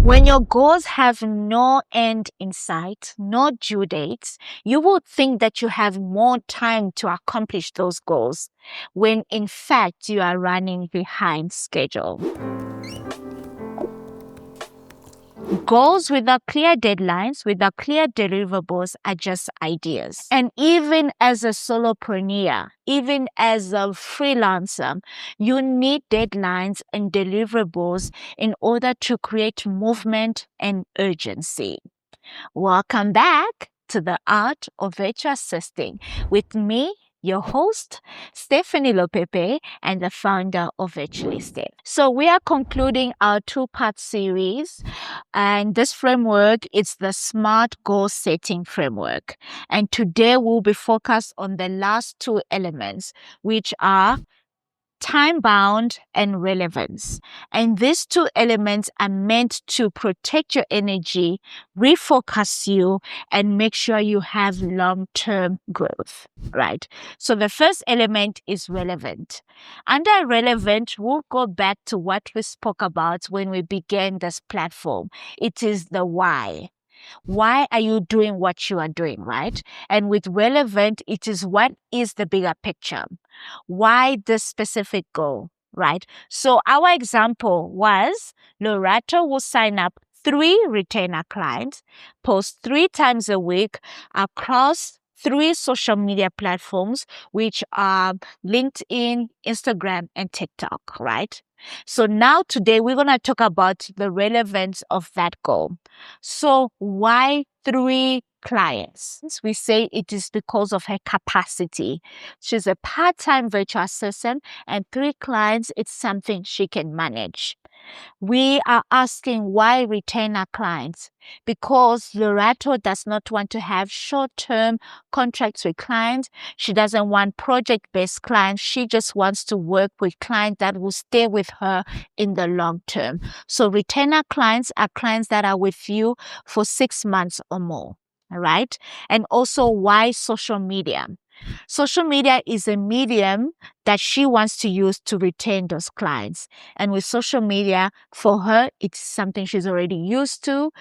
When your goals have no end in sight, no due dates, you will think that you have more time to accomplish those goals, when in fact you are running behind schedule. Goals without clear deadlines, without clear deliverables are just ideas. And even as a solopreneur, even as a freelancer, you need deadlines and deliverables in order to create movement and urgency. Welcome back to the Art of Virtual Assisting with me, your host, Stephanie Lopepe, and the founder of Virtualistic. So we are concluding our two-part series, and this framework is the SMART goal setting framework. And today we'll be focused on the last two elements, which are time-bound and relevance. And these two elements are meant to protect your energy, refocus you, and make sure you have long-term growth, right? So the first element is relevant. Under relevant, we'll go back to what we spoke about when we began this platform. It is the why. Why are you doing what you are doing, right? And with relevant, it is what is the bigger picture? Why this specific goal, right? So our example was Lorato will sign up 3 retainer clients, post 3 times a week across 3 social media platforms, which are LinkedIn, Instagram, and TikTok, right? So now today we're going to talk about the relevance of that goal. So why 3 clients? We say it is because of her capacity. She's a part-time virtual assistant, and 3 clients, it's something she can manage. We are asking why retainer clients, because Lorato does not want to have short-term contracts with clients. She doesn't want project-based clients. She just wants to work with clients that will stay with her in the long term. So retainer clients are clients that are with you for 6 months or more. All right. And also, why social media? Social media is a medium that she wants to use to retain those clients. And with social media, for her, it's something she's already used to.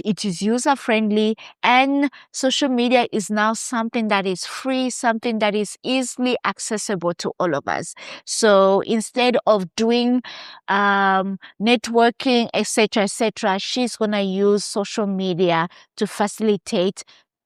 It is user-friendly. And social media is now something that is free, something that is easily accessible to all of us. So instead of doing networking, etc., she's going to use social media to facilitate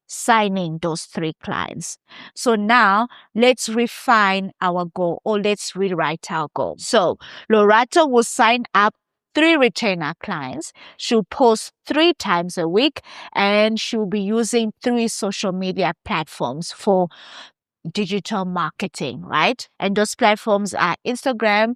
signing those 3 clients. So now let's refine our goal, or let's rewrite our goal. So Lorato will sign up 3 retainer clients. She'll post 3 times a week, and she'll be using 3 social media platforms for digital marketing, right? And those platforms are Instagram,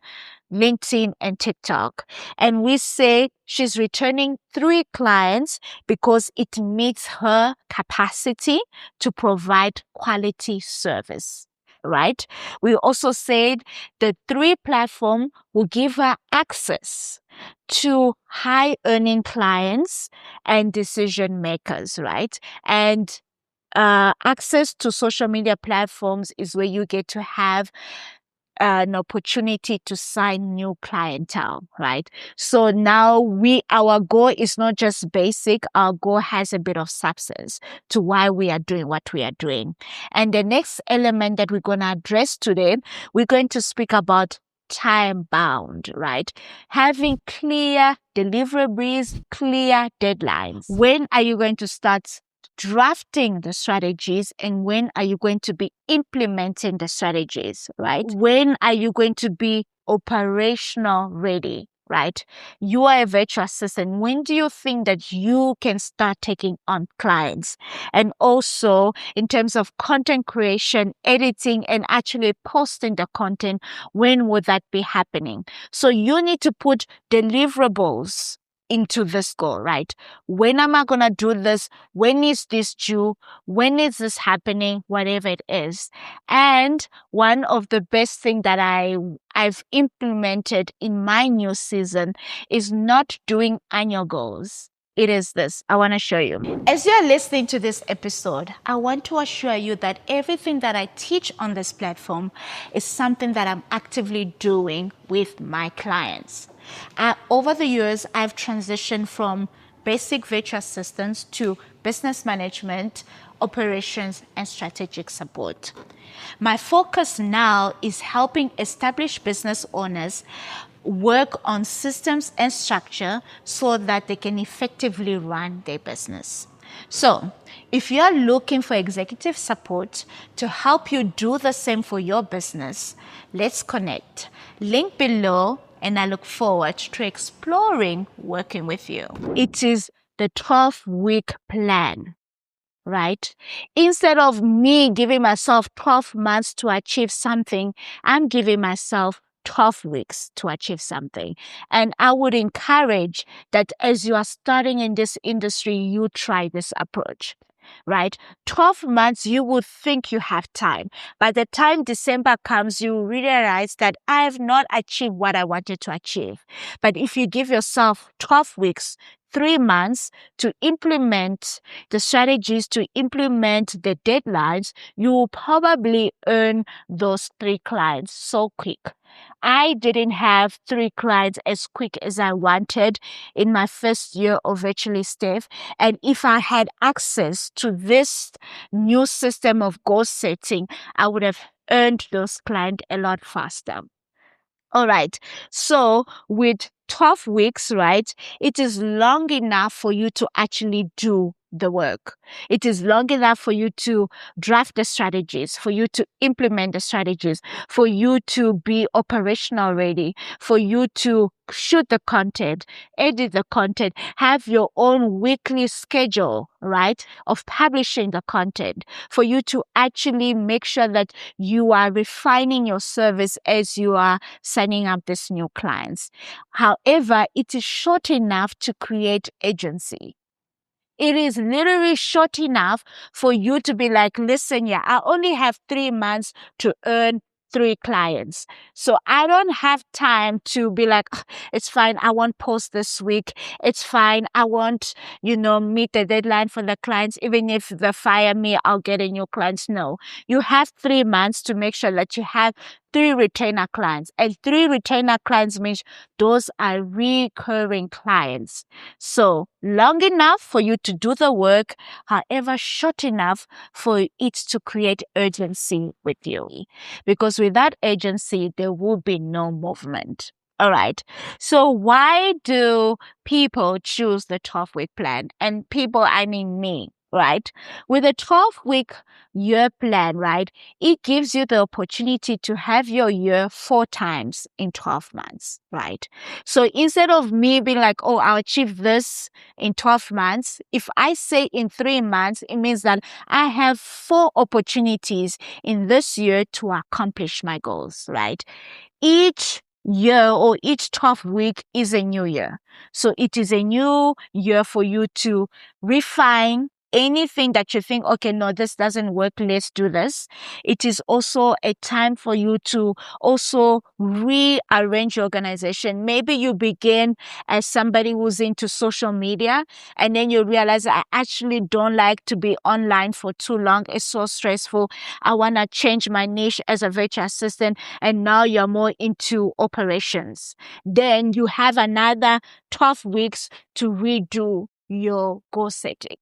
LinkedIn, and TikTok. And we say she's returning 3 clients because it meets her capacity to provide quality service, right? We also said the 3 platform will give her access to high earning clients and decision makers, right? And access to social media platforms is where you get to have an opportunity to sign new clientele, right? So now our goal is not just basic. Our goal has a bit of substance to why we are doing what we are doing. And the next element that we're going to address today, we're going to speak about time bound, right? Having clear deliverables, clear deadlines. When are you going to start drafting the strategies, and when are you going to be implementing the strategies, right? When are you going to be operational ready, right? You are a virtual assistant. When do you think that you can start taking on clients? And also in terms of content creation, editing, and actually posting the content, when would that be happening? So you need to put deliverables into this goal, right? When am I going to do this? When is this due? When is this happening? Whatever it is. And one of the best things that I've implemented in my new season is not doing annual goals. It is this. I want to show you. As you're listening to this episode, I want to assure you that everything that I teach on this platform is something that I'm actively doing with my clients. Over the years, I've transitioned from basic virtual assistance to business management, operations, and strategic support. My focus now is helping established business owners work on systems and structure so that they can effectively run their business. So, if you're looking for executive support to help you do the same for your business, let's connect. Link below, and I look forward to exploring working with you. It is the 12-week plan, right? Instead of me giving myself 12 months to achieve something, I'm giving myself 12 weeks to achieve something. And I would encourage that as you are starting in this industry, you try this approach, right? 12 months, you would think you have time. By the time December comes, you realize that I have not achieved what I wanted to achieve. But if you give yourself 12 weeks, 3 months to implement the strategies, to implement the deadlines, you will probably earn those 3 clients so quick. I didn't have 3 clients as quick as I wanted in my first year of Virtually Steph. And if I had access to this new system of goal setting, I would have earned those clients a lot faster. All right. So with 12 weeks, right, it is long enough for you to actually do the work. It is long enough for you to draft the strategies, for you to implement the strategies, for you to be operational ready, for you to shoot the content, edit the content, have your own weekly schedule, right, of publishing the content, for you to actually make sure that you are refining your service as you are signing up these new clients. However, it is short enough to create agency. It is literally short enough for you to be like, listen, yeah, I only have 3 months to earn 3 clients. So I don't have time to be like, it's fine, I won't post this week. It's fine, I won't, meet the deadline for the clients. Even if they fire me, I'll get a new clients. No, you have 3 months to make sure that you have 3 retainer clients. And 3 retainer clients means those are recurring clients. So long enough for you to do the work, however short enough for it to create urgency with you. Because without urgency, there will be no movement. All right. So why do people choose the 12-week plan? And people, I mean me, right? With a 12-week year plan, right, it gives you the opportunity to have your year 4 times in 12 months, right? So instead of me being like, oh, I'll achieve this in 12 months, if I say in 3 months, it means that I have 4 opportunities in this year to accomplish my goals, right? Each year or each 12 week is a new year. So it is a new year for you to refine anything that you think, okay, no, this doesn't work, let's do this. It is also a time for you to also rearrange your organization. Maybe you begin as somebody who's into social media, and then you realize, I actually don't like to be online for too long. It's so stressful. I want to change my niche as a virtual assistant, and now you're more into operations. Then you have another 12 weeks to redo your goal setting.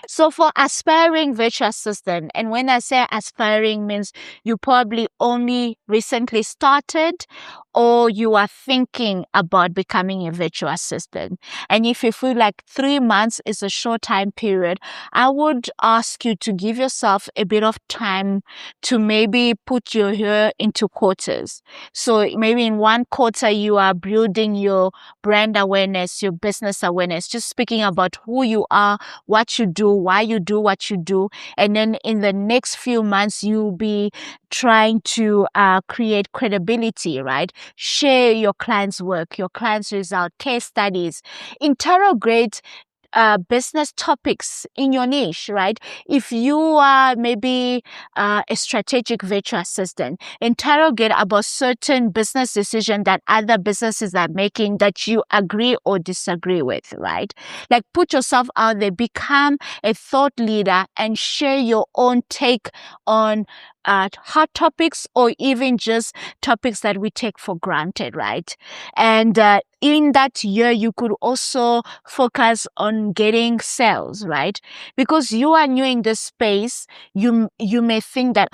So for aspiring virtual assistant, and when I say aspiring means you probably only recently started or you are thinking about becoming a virtual assistant. And if you feel like 3 months is a short time period, I would ask you to give yourself a bit of time to maybe put your hair into quarters. So maybe in 1 quarter, you are building your brand awareness, your business awareness, just speaking about who you are, what you do, why you do what you do. And then in the next few months, you'll be trying to create credibility, right? Share your client's work, your client's result, case studies, interrogate business topics in your niche, right? If you are maybe a strategic virtual assistant, interrogate about certain business decisions that other businesses are making that you agree or disagree with, right? Like, put yourself out there, become a thought leader, and share your own take on hot topics, or even just topics that we take for granted, right? And in that year, you could also focus on getting sales, right? Because you are new in this space, you may think that,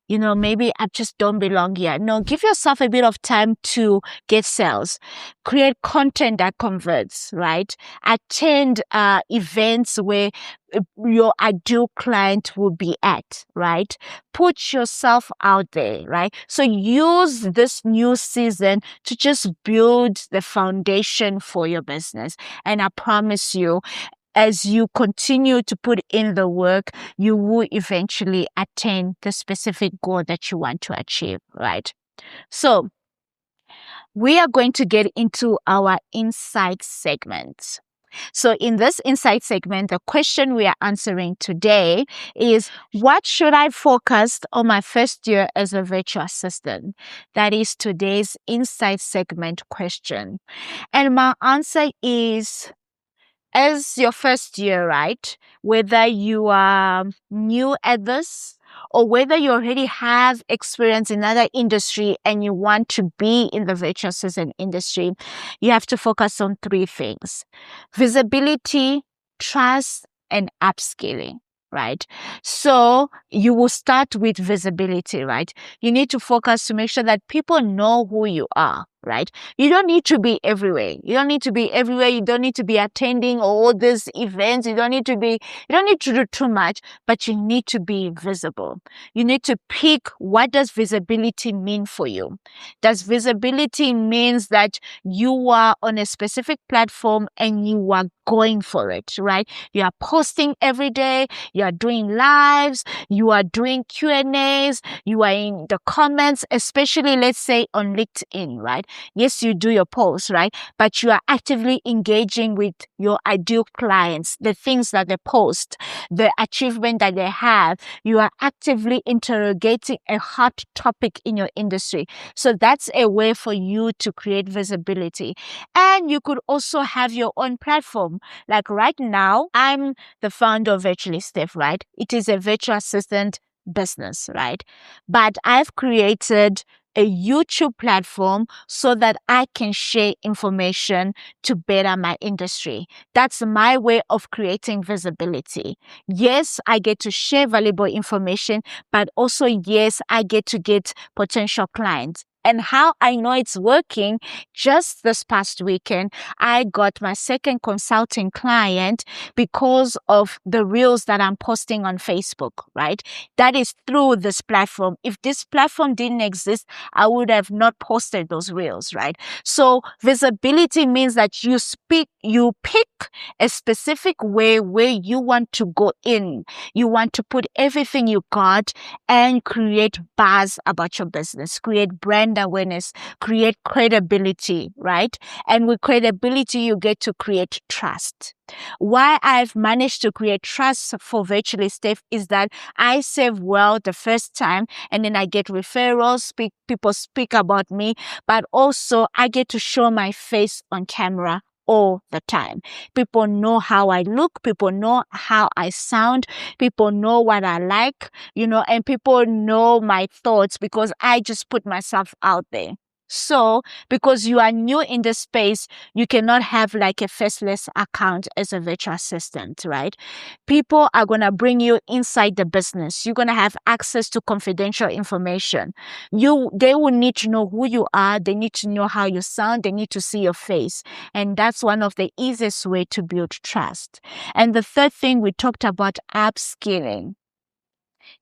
maybe I just don't belong here. No, give yourself a bit of time to get sales. Create content that converts, right? Attend events where your ideal client will be at, right? Put yourself out there, right? So use this new season to just build the foundation for your business. And I promise you, as you continue to put in the work, you will eventually attain the specific goal that you want to achieve, right? So we are going to get into our insight segment. So in this insight segment, the question we are answering today is, what should I focus on my first year as a virtual assistant? That is today's insight segment question. And my answer is, as your first year, right? Whether you are new at this or whether you already have experience in other industry and you want to be in the virtual assistant industry, you have to focus on three things: visibility, trust, and upskilling. Right? So you will start with visibility, right? You need to focus to make sure that people know who you are, right? You don't need to be everywhere. You don't need to be everywhere. You don't need to be attending all these events. You don't need to do too much, but you need to be visible. You need to pick, what does visibility mean for you? Does visibility means that you are on a specific platform and you are going for it, right? You are posting every day. You are doing lives. You are doing Q&As. You are in the comments, especially let's say on LinkedIn, right? Yes, you do your posts, right? But you are actively engaging with your ideal clients, the things that they post, the achievement that they have. You are actively interrogating a hot topic in your industry. So that's a way for you to create visibility. And you could also have your own platform. Like right now, I'm the founder of Virtually Steph, right? It is a virtual assistant business, right? But I've created a YouTube platform so that I can share information to better my industry. That's my way of creating visibility. Yes, I get to share valuable information, but also, yes, I get to get potential clients. And how I know it's working, just this past weekend, I got my second consulting client because of the reels that I'm posting on Facebook, right? That is through this platform. If this platform didn't exist, I would have not posted those reels, right? So visibility means that you pick a specific way where you want to go in. You want to put everything you got and create buzz about your business, create brand awareness, create credibility, right? And with credibility, you get to create trust. Why I've managed to create trust for Virtually Steph is that I serve well the first time, and then I get referrals, people speak about me, but also I get to show my face on camera all the time. People know how I look, people know how I sound, people know what I like, and people know my thoughts because I just put myself out there. So, because you are new in the space, you cannot have like a faceless account as a virtual assistant, right? People are going to bring you inside the business. You're going to have access to confidential information. They will need to know who you are. They need to know how you sound. They need to see your face. And that's one of the easiest way to build trust. And the third thing, we talked about upskilling.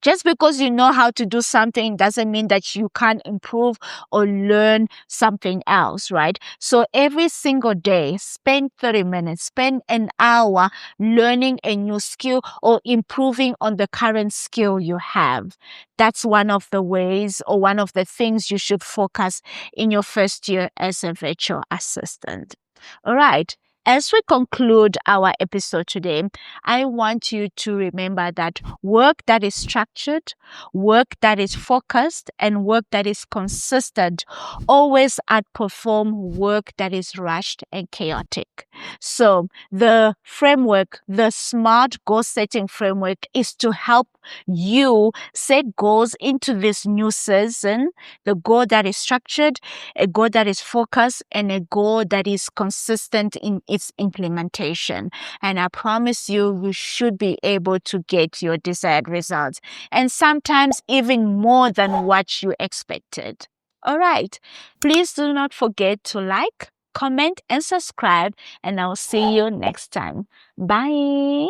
Just because you know how to do something doesn't mean that you can't improve or learn something else, right? So every single day, spend 30 minutes, spend an hour learning a new skill or improving on the current skill you have. That's one of the ways or one of the things you should focus in your first year as a virtual assistant. All right. as we conclude our episode today, I want you to remember that work that is structured, work that is focused, and work that is consistent always outperform work that is rushed and chaotic. So the framework, the SMART goal setting framework, is to help you set goals into this new season, the goal that is structured, a goal that is focused, and a goal that is consistent in its implementation. And I promise you should be able to get your desired results, and sometimes even more than what you expected. All right. Please do not forget to like, comment, and subscribe, and I'll see you next time. Bye.